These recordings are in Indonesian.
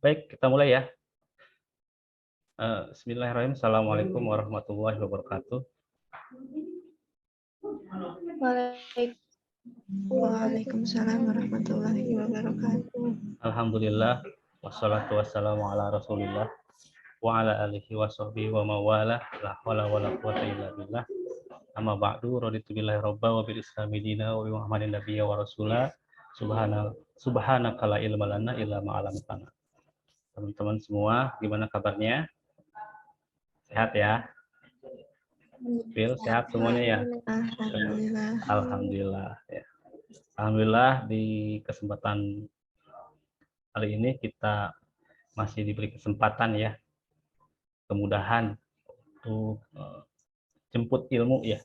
Baik, kita mulai ya. Bismillahirrahmanirrahim. Assalamualaikum warahmatullahi wabarakatuh. Waalaikumsalam warahmatullahi wabarakatuh. Alhamdulillah, wassalatu wassalamu ala rasulillah, wa ala alihi wa sahbihi wa mawala, la hawla wa la quwwata illa billah. Amma ba'du, raditu billahi robba wa bil islami dina wa bi Muhammadin nabiyya wa rasula. Subhanaka la ilma lana illa ma 'allamtana. Teman-teman semua, gimana kabarnya? Sehat ya? Bil, sehat semuanya ya? Alhamdulillah. Alhamdulillah ya. Alhamdulillah di kesempatan kali ini kita masih diberi kesempatan ya, kemudahan untuk jemput ilmu ya.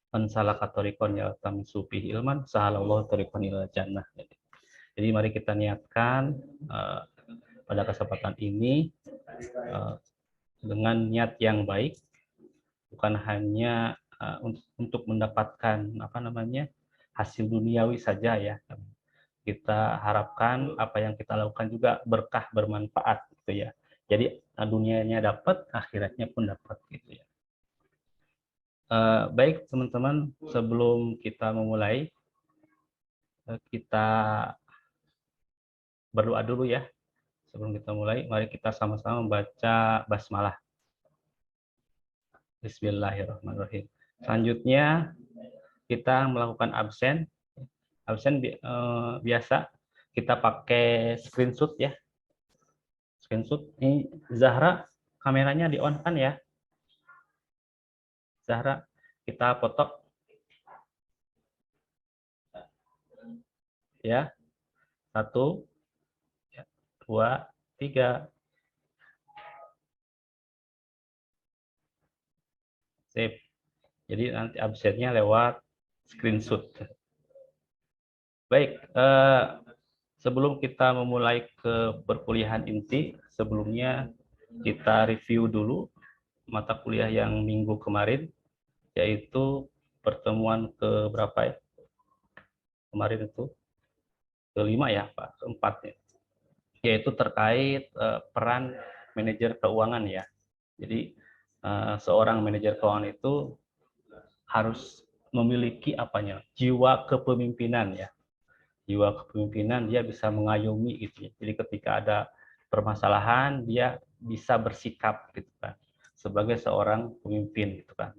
Man salaka thoriqan yaltamisu fihi ilman sahalallahu thoriqan ilal jannah. Jadi mari kita niatkan pada kesempatan ini dengan niat yang baik, bukan hanya untuk mendapatkan hasil duniawi saja ya. Kita harapkan apa yang kita lakukan juga berkah, bermanfaat gitu ya. Jadi dunianya dapat, akhiratnya pun dapat gitu ya. Baik teman-teman, sebelum kita memulai, kita berdoa dulu ya. Sebelum kita mulai, mari kita sama-sama membaca basmalah. Bismillahirrahmanirrahim. Selanjutnya kita melakukan absen. Absen biasa kita pakai screenshot ya. Screenshot. Ini Zahra, kameranya di on kan ya? Zahra, kita foto. Ya. 1, 2, 3. Sip. Jadi nanti absennya lewat screenshot. Baik, sebelum kita memulai ke perkuliahan inti, sebelumnya kita review dulu mata kuliah yang minggu kemarin, yaitu pertemuan ke berapa ya? Kemarin itu kelima ya, Pak, keempat ya. Yaitu terkait peran manajer keuangan ya. Jadi seorang manajer keuangan itu harus memiliki jiwa kepemimpinan ya. Jiwa kepemimpinan, dia bisa mengayomi gitu ya. Jadi ketika ada permasalahan dia bisa bersikap gitu kan, sebagai seorang pemimpin gitu kan.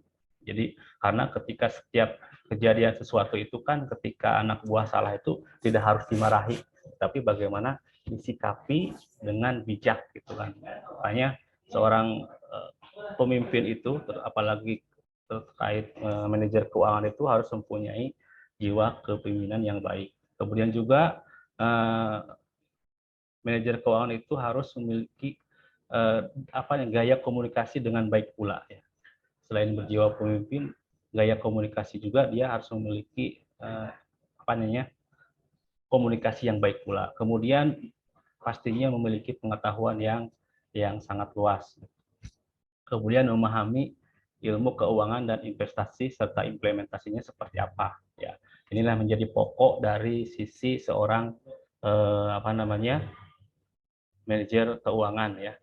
Jadi karena ketika setiap kejadian sesuatu itu kan, ketika anak buah salah itu tidak harus dimarahi, tapi bagaimana disikapi dengan bijak gitu kan. Makanya seorang pemimpin itu, apalagi terkait manajer keuangan, itu harus mempunyai jiwa kepemimpinan yang baik. Kemudian juga manajer keuangan itu harus memiliki gaya komunikasi dengan baik pula ya. Selain berjiwa pemimpin, gaya komunikasi juga dia harus memiliki komunikasi yang baik pula. Kemudian pastinya memiliki pengetahuan yang sangat luas. Kemudian memahami ilmu keuangan dan investasi serta implementasinya seperti apa ya. Inilah menjadi pokok dari sisi seorang manajer keuangan ya.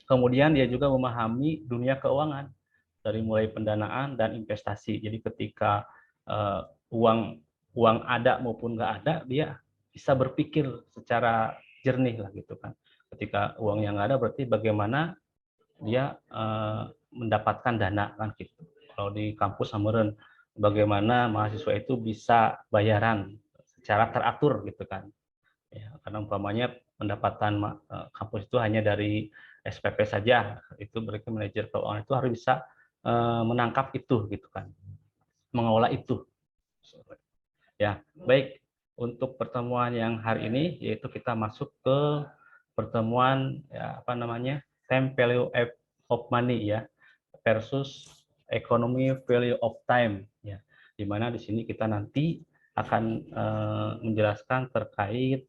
Kemudian dia juga memahami dunia keuangan dari mulai pendanaan dan investasi. Jadi ketika uang ada maupun nggak ada, dia bisa berpikir secara jernih lah gitu kan. Ketika uang yang nggak ada, berarti bagaimana dia mendapatkan dana kan gitu. Kalau di kampus Sameren, bagaimana mahasiswa itu bisa bayaran secara teratur gitu kan. Ya, karena umpamanya pendapatan kampus itu hanya dari SPP saja, itu berarti manajer keuangan itu harus bisa menangkap itu gitu kan, mengelola itu. Ya, baik. Untuk pertemuan yang hari ini, yaitu kita masuk ke pertemuan time value of money ya versus economy value of time ya. Di mana di sini kita nanti akan menjelaskan terkait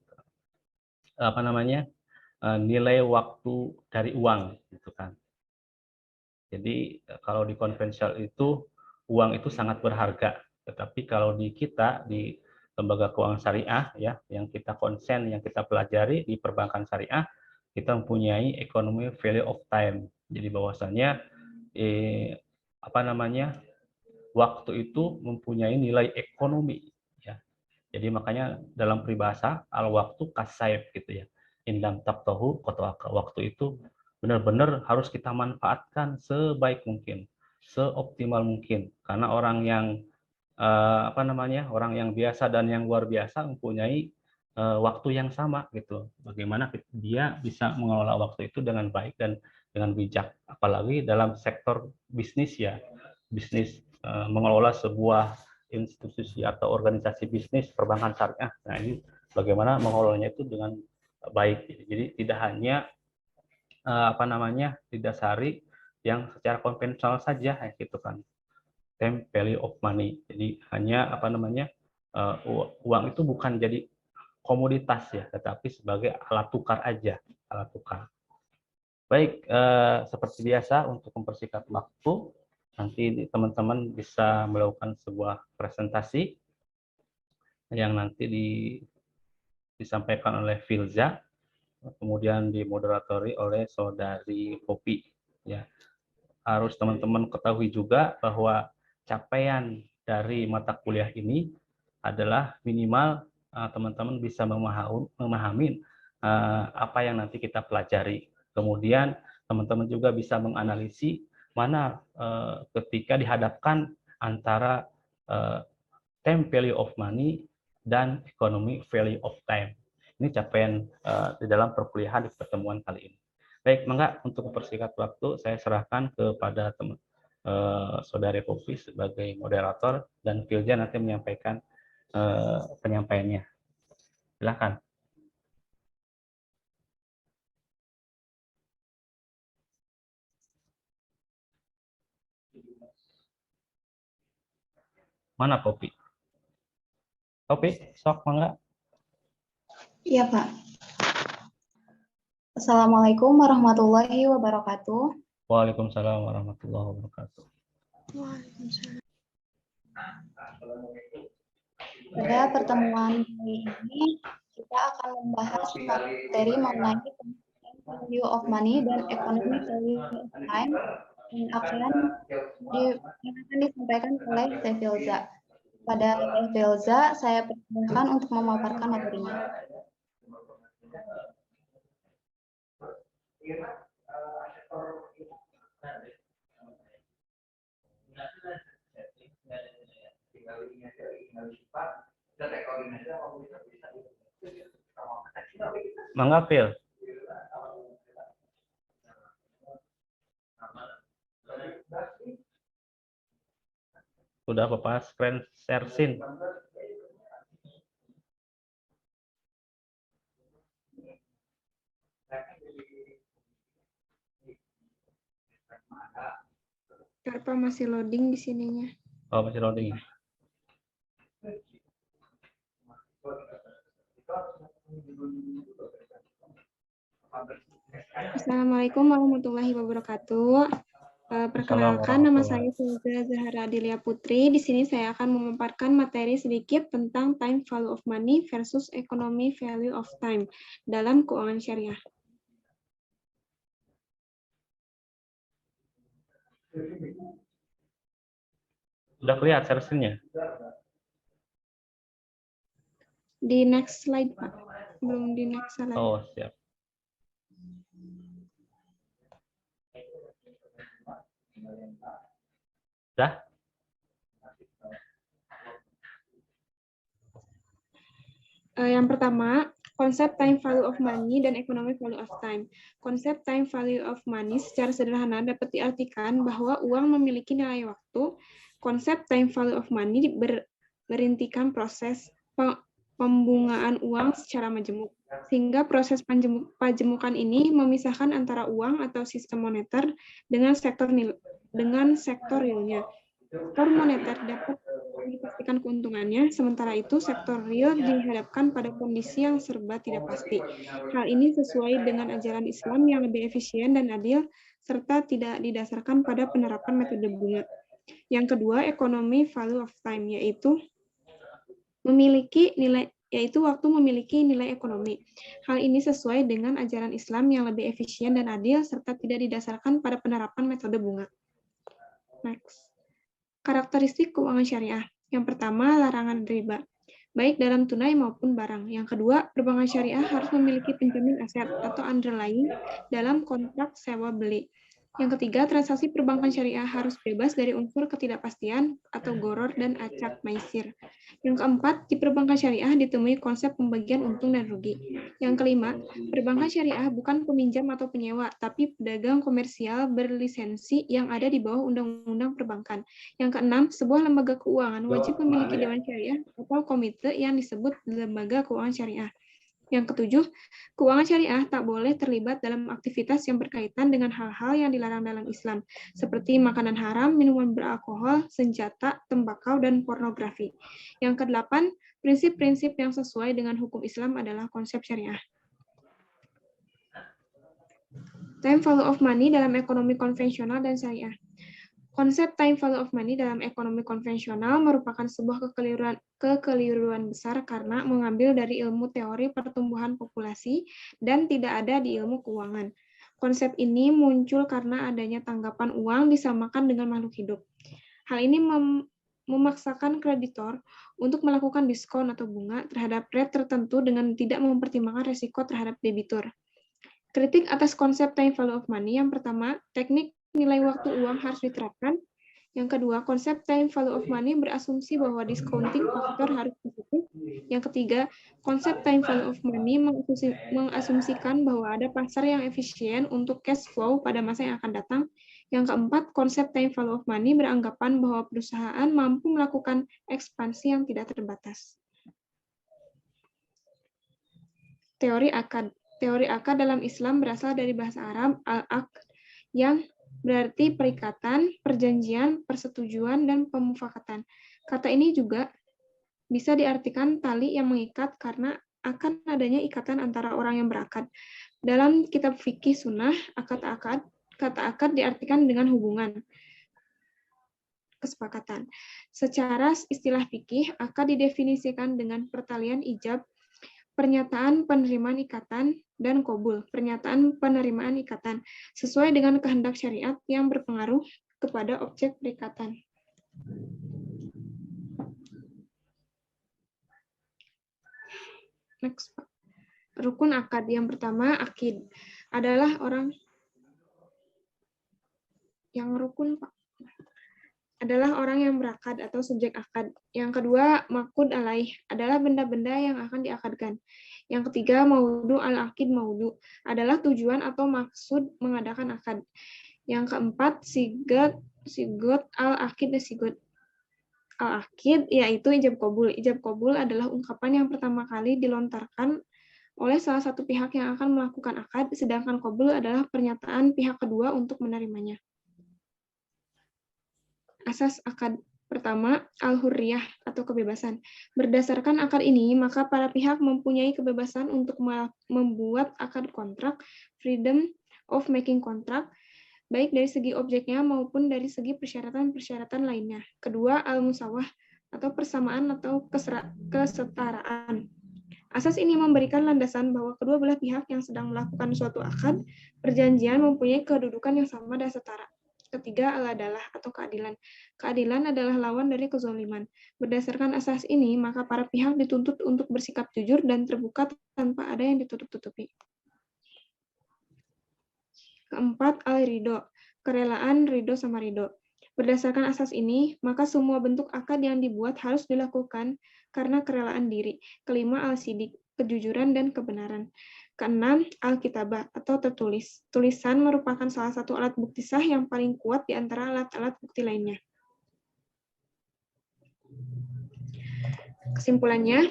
nilai waktu dari uang gitu kan. Jadi kalau di konvensional itu uang itu sangat berharga, tetapi kalau di kita di lembaga keuangan syariah ya, yang kita konsen, yang kita pelajari di perbankan syariah, kita mempunyai ekonomi value of time. Jadi bahwasanya waktu itu mempunyai nilai ekonomi ya. Jadi makanya dalam peribahasa al waktu kasaib gitu ya. Indam tabtahu qata'aka. Waktu itu benar-benar harus kita manfaatkan sebaik mungkin, seoptimal mungkin, karena orang yang orang yang biasa dan yang luar biasa mempunyai waktu yang sama gitu. Bagaimana dia bisa mengelola waktu itu dengan baik dan dengan bijak, apalagi dalam sektor bisnis ya, bisnis mengelola sebuah institusi atau organisasi bisnis perbankan syariah. Nah ini bagaimana mengelolanya itu dengan baik. Jadi tidak hanya didasari yang secara konvensional saja gitu kan. Time value of money. Jadi hanya uang itu bukan jadi komoditas ya, tetapi sebagai alat tukar aja, alat tukar. Baik, seperti biasa untuk mempersingkat waktu, nanti teman-teman bisa melakukan sebuah presentasi yang nanti disampaikan oleh Filza, kemudian dimoderatori oleh saudari Popi. Ya, harus teman-teman ketahui juga bahwa capaian dari mata kuliah ini adalah minimal teman-teman bisa memahami apa yang nanti kita pelajari. Kemudian teman-teman juga bisa menganalisis mana ketika dihadapkan antara time value of money dan economy value of time. Ini capaian di dalam perkuliahan di pertemuan kali ini. Baik, mangga untuk mempersingkat waktu saya serahkan kepada saudari Popi sebagai moderator dan Filja nanti menyampaikan penyampaiannya. Silakan. Mana Popi? Popi, sok mangga. Iya, Pak. Assalamualaikum warahmatullahi wabarakatuh. Waalaikumsalam warahmatullahi wabarakatuh. Waalaikumsalam. Pada pertemuan kali ini, kita akan membahas materi mengenai value of money dan economic value of time yang akan disampaikan oleh Teh Filza. Pada Teh Filza, saya persilahkan untuk memaparkan materinya. Mangga, Phil. Sudah Bapak screen share. Pak masih loading di sininya. Oh, masih loading. Assalamualaikum warahmatullahi wabarakatuh. Perkenalkan, nama saya Filza Zahra Adilia Putri. Di sini saya akan memaparkan materi sedikit tentang time value of money versus economy value of time dalam keuangan syariah. Sudah kelihatan versinya? Di next slide, Pak. Belum di next slide. Oh, siap. Dah? Yang pertama, konsep time value of money dan economic value of time. Konsep time value of money secara sederhana dapat diartikan bahwa uang memiliki nilai waktu. Konsep time value of money merintikan proses pembungaan uang secara majemuk. Sehingga proses pajemukan ini memisahkan antara uang atau sistem moneter dengan sektor realnya. Sektor moneter dapat dipastikan keuntungannya, sementara itu sektor real dihadapkan pada kondisi yang serba tidak pasti. Hal ini sesuai dengan ajaran Islam yang lebih efisien dan adil, serta tidak didasarkan pada penerapan metode bunga. Yang kedua, economy value of time, yaitu memiliki nilai yaitu waktu memiliki nilai ekonomi. Hal ini sesuai dengan ajaran Islam yang lebih efisien dan adil serta tidak didasarkan pada penerapan metode bunga. Next. Karakteristik keuangan syariah. Yang pertama, larangan riba, baik dalam tunai maupun barang. Yang kedua, perbankan syariah harus memiliki penjamin aset atau underlying dalam kontrak sewa beli. Yang ketiga, transaksi perbankan syariah harus bebas dari unsur ketidakpastian atau goror dan acak maisir. Yang keempat, di perbankan syariah ditemui konsep pembagian untung dan rugi. Yang kelima, perbankan syariah bukan peminjam atau penyewa, tapi pedagang komersial berlisensi yang ada di bawah Undang-Undang Perbankan. Yang keenam, sebuah lembaga keuangan wajib memiliki dewan syariah atau komite yang disebut lembaga keuangan syariah. Yang ketujuh, keuangan syariah tak boleh terlibat dalam aktivitas yang berkaitan dengan hal-hal yang dilarang dalam Islam, seperti makanan haram, minuman beralkohol, senjata, tembakau, dan pornografi. Yang kedelapan, prinsip-prinsip yang sesuai dengan hukum Islam adalah konsep syariah. Time value of money dalam ekonomi konvensional dan syariah. Konsep time value of money dalam ekonomi konvensional merupakan sebuah kekeliruan besar karena mengambil dari ilmu teori pertumbuhan populasi dan tidak ada di ilmu keuangan. Konsep ini muncul karena adanya tanggapan uang disamakan dengan makhluk hidup. Hal ini memaksakan kreditor untuk melakukan diskon atau bunga terhadap rate tertentu dengan tidak mempertimbangkan risiko terhadap debitur. Kritik atas konsep time value of money. Yang pertama, teknik nilai waktu uang harus diterapkan. Yang kedua, konsep time value of money berasumsi bahwa discounting faktor harus positif. Yang ketiga, konsep time value of money mengasumsikan bahwa ada pasar yang efisien untuk cash flow pada masa yang akan datang. Yang keempat, konsep time value of money beranggapan bahwa perusahaan mampu melakukan ekspansi yang tidak terbatas. Teori akad. Teori akad dalam Islam berasal dari bahasa Arab al-aqd yang berarti perikatan, perjanjian, persetujuan, dan pemufakatan. Kata ini juga bisa diartikan tali yang mengikat karena akan adanya ikatan antara orang yang berakad. Dalam kitab fikih sunnah, kata akad diartikan dengan hubungan, kesepakatan. Secara istilah fikih, akad didefinisikan dengan pertalian ijab, pernyataan penerimaan ikatan, dan qabul, pernyataan penerimaan ikatan, sesuai dengan kehendak syariat yang berpengaruh kepada objek perikatan. Next, Pak. Rukun akad. Yang pertama, akid adalah orang yang rukun, Pak. Adalah orang yang berakad atau subjek akad. Yang kedua, makud alaih adalah benda-benda yang akan diakadkan. Yang ketiga, maudu al-akid maudu adalah tujuan atau maksud mengadakan akad. Yang keempat, sigot al-akid sigot al-akid yaitu ijab qabul. Ijab qabul adalah ungkapan yang pertama kali dilontarkan oleh salah satu pihak yang akan melakukan akad, sedangkan qabul adalah pernyataan pihak kedua untuk menerimanya. Asas akad. Pertama, al-hurriyah atau kebebasan. Berdasarkan akad ini, maka para pihak mempunyai kebebasan untuk membuat akad kontrak, freedom of making contract, baik dari segi objeknya maupun dari segi persyaratan-persyaratan lainnya. Kedua, al-musawah atau persamaan atau kesetaraan. Asas ini memberikan landasan bahwa kedua belah pihak yang sedang melakukan suatu akad, perjanjian mempunyai kedudukan yang sama dan setara. Ketiga, al-adalah atau keadilan. Keadilan adalah lawan dari kezaliman. Berdasarkan asas ini, maka para pihak dituntut untuk bersikap jujur dan terbuka tanpa ada yang ditutup-tutupi. Keempat, al-ridho. Kerelaan ridho sama ridho. Berdasarkan asas ini, maka semua bentuk akad yang dibuat harus dilakukan karena kerelaan diri. Kelima, al-sidik. Kejujuran dan kebenaran. Keenam, al-kitabah atau tertulis. Tulisan merupakan salah satu alat bukti sah yang paling kuat di antara alat-alat bukti lainnya. Kesimpulannya,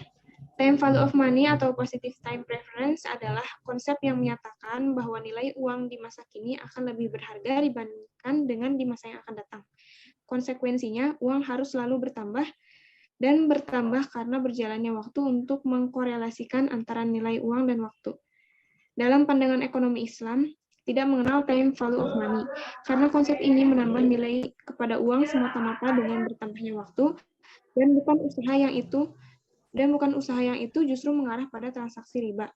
time value of money atau positive time preference adalah konsep yang menyatakan bahwa nilai uang di masa kini akan lebih berharga dibandingkan dengan di masa yang akan datang. Konsekuensinya, uang harus selalu bertambah dan bertambah karena berjalannya waktu untuk mengkorelasikan antara nilai uang dan waktu. Dalam pandangan ekonomi Islam, tidak mengenal time value of money, karena konsep ini menambah nilai kepada uang semata-mata dengan bertambahnya waktu, dan bukan usaha yang itu dan bukan usaha yang itu justru mengarah pada transaksi riba.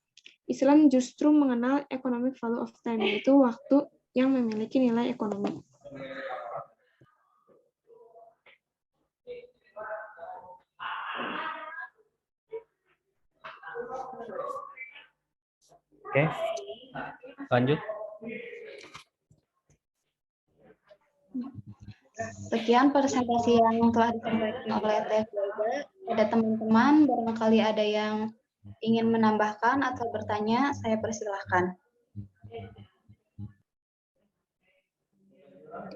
Islam justru mengenal economic value of time, yaitu waktu yang memiliki nilai ekonomi. Oke, lanjut. Sekian presentasi yang telah disampaikan oleh Teh Filza. Ada teman-teman, barangkali ada yang ingin menambahkan atau bertanya, saya persilahkan.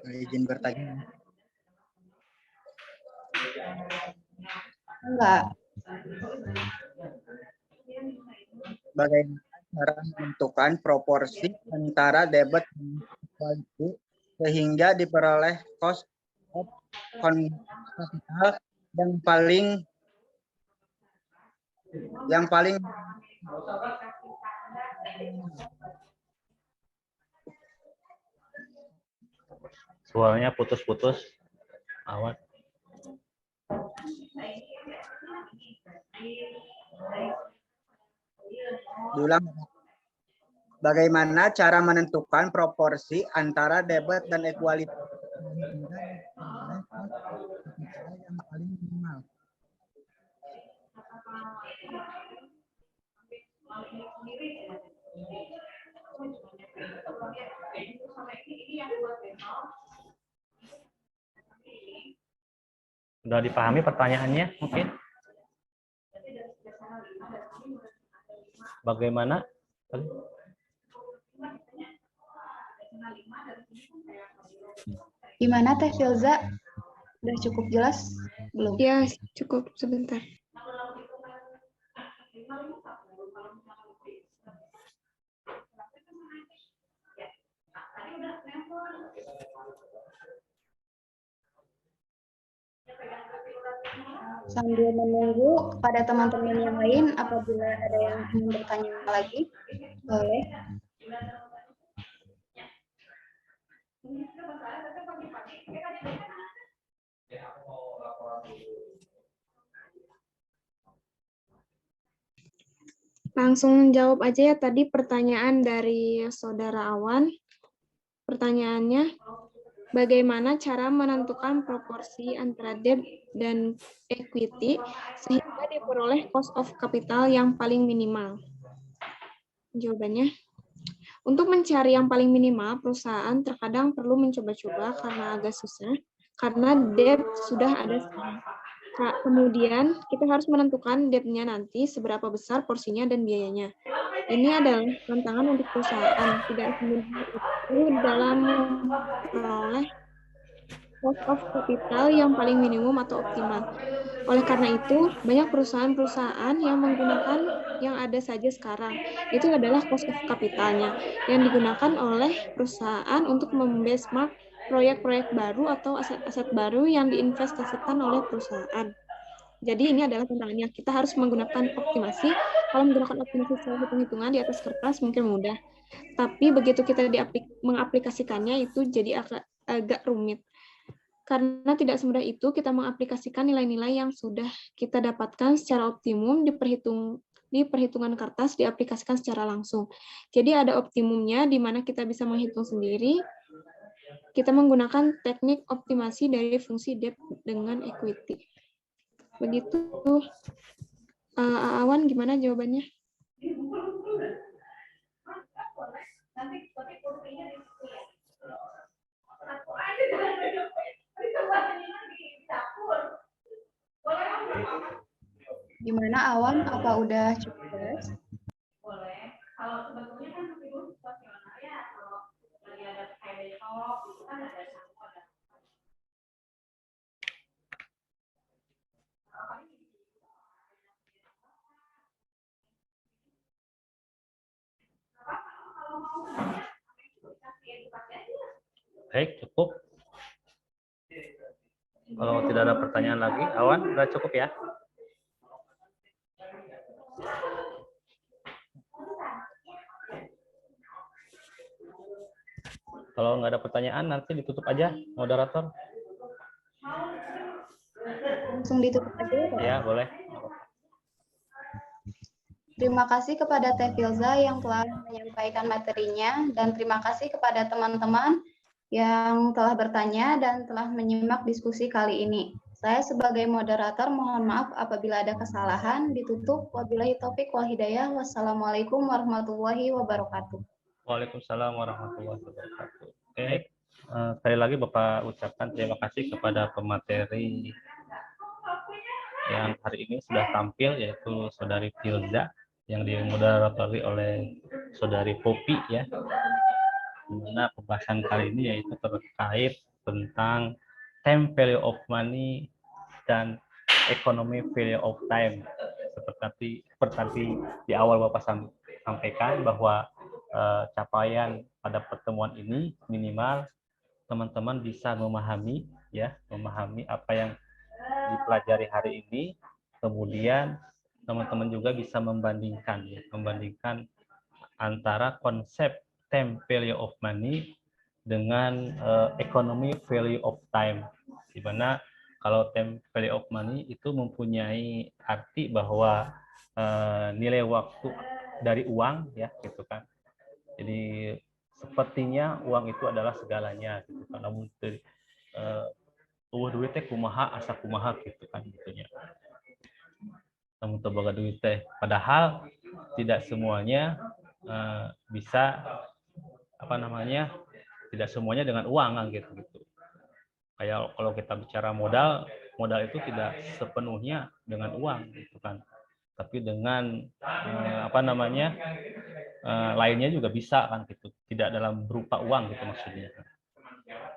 Izin bertanya. Enggak. Bagaimana cara menentukan proporsi antara debit dan equity sehingga diperoleh cost of capital yang paling Suaranya putus-putus. Awan. diulang. Bagaimana cara menentukan proporsi antara debit dan equity sehingga diperoleh cost of capital yang paling minimal? Sudah dipahami pertanyaannya mungkin? Bagaimana? Gimana Teh Filza? Udah cukup jelas? Belum? Ya, cukup sebentar. Sambil menunggu kepada teman-teman yang lain, apabila ada yang ingin bertanya lagi, boleh. Langsung jawab aja ya tadi pertanyaan dari Saudara Awan. Pertanyaannya, bagaimana cara menentukan proporsi antara debt dan equity sehingga diperoleh cost of capital yang paling minimal? Jawabannya, untuk mencari yang paling minimal, perusahaan terkadang perlu mencoba-coba karena agak susah, karena debt sudah ada sekarang. Kemudian, kita harus menentukan debt-nya nanti seberapa besar porsinya dan biayanya. Ini adalah tantangan untuk perusahaan, tidak semudah itu dalam memperoleh cost of capital yang paling minimum atau optimal. Oleh karena itu, banyak perusahaan-perusahaan yang menggunakan yang ada saja sekarang. Itu adalah cost of capital-nya, yang digunakan oleh perusahaan untuk membenchmark proyek-proyek baru atau aset-aset baru yang diinvestasikan oleh perusahaan. Jadi ini adalah tantangannya. Kita harus menggunakan optimasi. Kalau menggunakan optimasi secara hitung-hitungan di atas kertas mungkin mudah. Tapi begitu kita mengaplikasikannya itu jadi agak rumit. Karena tidak semudah itu kita mengaplikasikan nilai-nilai yang sudah kita dapatkan secara optimum di perhitungan kertas diaplikasikan secara langsung. Jadi ada optimumnya di mana kita bisa menghitung sendiri. Kita menggunakan teknik optimasi dari fungsi debt dengan equity. Begitu. Awan, gimana jawabannya? Gimana Awan? Apa udah cukup jelas? Boleh. Kalau sebetulnya kan meskipun situasional ya, kalau lagi ada kayak besok itu kan ada satu ada. Baik, cukup. Kalau tidak ada pertanyaan lagi, Awan, sudah cukup ya? Kalau nggak ada pertanyaan, nanti ditutup aja, moderator. Langsung ditutup aja ya Pak? Ya, boleh. Terima kasih kepada Teh Filza yang telah menyampaikan materinya, dan terima kasih kepada teman-teman yang telah bertanya dan telah menyimak diskusi kali ini. Saya sebagai moderator mohon maaf apabila ada kesalahan. Ditutup. Wabillahi taufik wal hidayah. Wassalamualaikum warahmatullahi wabarakatuh. Waalaikumsalam warahmatullahi wabarakatuh. Oke, sekali lagi Bapak ucapkan terima kasih kepada pemateri yang hari ini sudah tampil, yaitu Saudari Filza yang dimoderatori oleh Saudari Popi ya. Dimana pembahasan kali ini yaitu terkait tentang time value of money dan economy value of time. Seperti di awal Bapak sampaikan bahwa capaian pada pertemuan ini minimal teman-teman bisa memahami apa yang dipelajari hari ini, kemudian teman-teman juga bisa membandingkan antara konsep time value of money dengan economy value of time, di mana kalau time value of money itu mempunyai arti bahwa nilai waktu dari uang ya gitu kan. Jadi sepertinya uang itu adalah segalanya gitu kan. Namun duit teh kumaha asa kumaha gitu kan gitunya. Namun boga duit teh padahal tidak semuanya bisa tidak semuanya dengan uang kan gitu. Kayak kalau kita bicara modal itu tidak sepenuhnya dengan uang gitu kan. Tapi dengan lainnya juga bisa kan gitu. Tidak dalam berupa uang gitu maksudnya.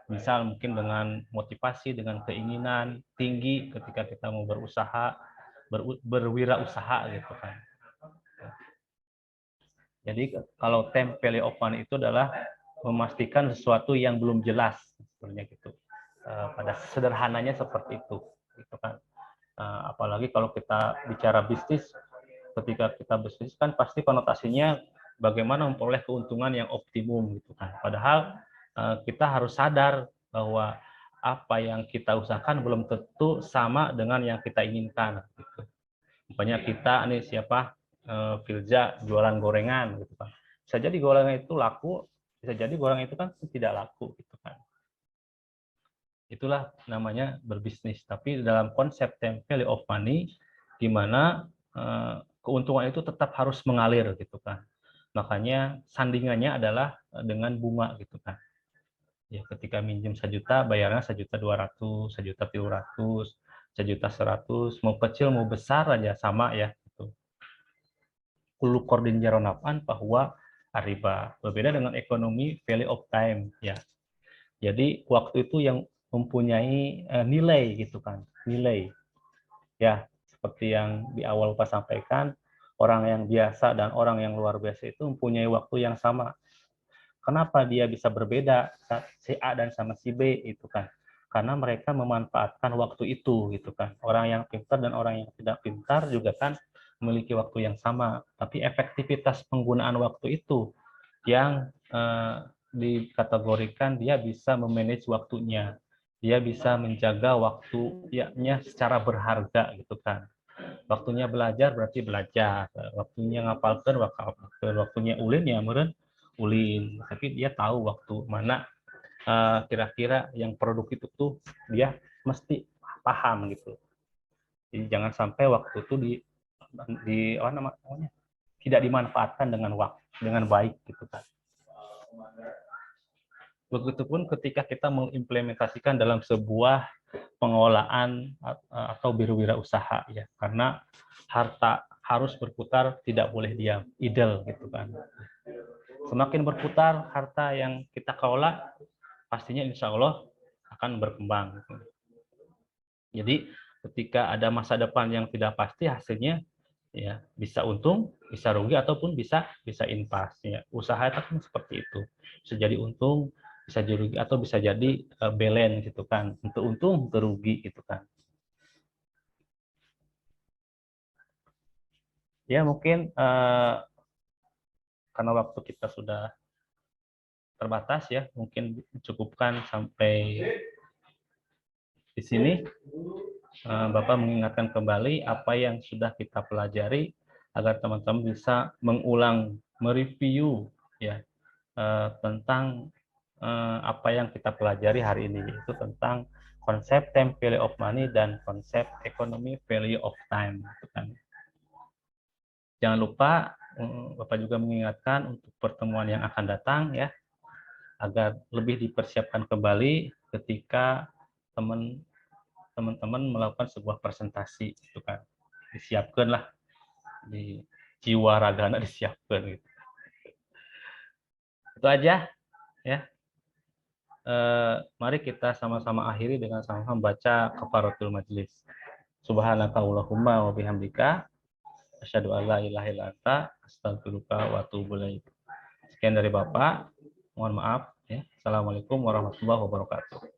Misal mungkin dengan motivasi, dengan keinginan tinggi ketika kita mau berusaha, berwirausaha gitu kan. Jadi kalau time value of money itu adalah memastikan sesuatu yang belum jelas sebenarnya gitu. Pada sederhananya seperti itu gitu kan. Apalagi kalau kita bicara bisnis, ketika kita bisnis kan pasti konotasinya bagaimana memperoleh keuntungan yang optimum gitu kan. Padahal kita harus sadar bahwa apa yang kita usahakan belum tentu sama dengan yang kita inginkan gitu. Misalnya kita nih Filza jualan gorengan gitu kan. Bisa jadi gorengan itu laku, bisa jadi gorengan itu kan tidak laku gitu kan. Itulah namanya berbisnis. Tapi dalam konsep time value of money, di mana keuntungan itu tetap harus mengalir gitu kan. Makanya sandingannya adalah dengan bunga gitu kan. Ya, ketika minjem 1 juta, bayarnya 1.200.000, 1.300.000, 1.100.000, mau kecil mau besar aja sama ya. Gitu. Kulu kordin jaronapaan bahwa riba. Berbeda dengan ekonomi value of time ya. Jadi waktu itu yang mempunyai nilai gitu kan, nilai. Ya, seperti yang di awal Pak sampaikan, orang yang biasa dan orang yang luar biasa itu mempunyai waktu yang sama. Kenapa dia bisa berbeda si A dan sama si B itu kan? Karena mereka memanfaatkan waktu itu gitu kan. Orang yang pintar dan orang yang tidak pintar juga kan memiliki waktu yang sama, tapi efektivitas penggunaan waktu itu yang dikategorikan dia bisa memanage waktunya. Dia bisa menjaga waktunya secara berharga gitu kan. Waktunya belajar berarti belajar, waktunya ngapalkeun waktunya ulin ya meureun ulin, tapi dia tahu waktu mana kira-kira yang produktif itu dia mesti paham gitu. Jadi jangan sampai waktu itu tidak dimanfaatkan dengan baik gitu kan. Begitupun ketika kita mengimplementasikan dalam sebuah pengelolaan atau berwirausaha ya, karena harta harus berputar, tidak boleh diam, idle gitu kan. Semakin berputar harta yang kita kelola, pastinya insya Allah akan berkembang. Jadi ketika ada masa depan yang tidak pasti, hasilnya ya bisa untung, bisa rugi, ataupun bisa impas. Ya. Usaha itu kan seperti itu. Bisa jadi untung, bisa jadi rugi, atau bisa jadi balance gitu kan. Untuk untung, untuk rugi gitu kan. Ya mungkin karena waktu kita sudah terbatas ya, mungkin cukupkan sampai di sini. Bapak mengingatkan kembali apa yang sudah kita pelajari agar teman-teman bisa mengulang, mereview ya tentang apa yang kita pelajari hari ini, yaitu tentang konsep time value of money dan konsep ekonomi value of time. Jangan lupa Bapak juga mengingatkan untuk pertemuan yang akan datang ya, agar lebih dipersiapkan kembali ketika teman-teman melakukan sebuah presentasi, itu kan disiapkan lah, di jiwa ragana disiapkan gitu. Itu aja ya. Mari kita sama-sama akhiri dengan sama-sama baca kafaratul majlis. Subhanakallahumma wa bihamdika asyhadu an la ilaha illa anta astaghfiruka wa atubu ilaik. Sekian dari Bapak. Mohon maaf ya. Assalamualaikum warahmatullahi wabarakatuh.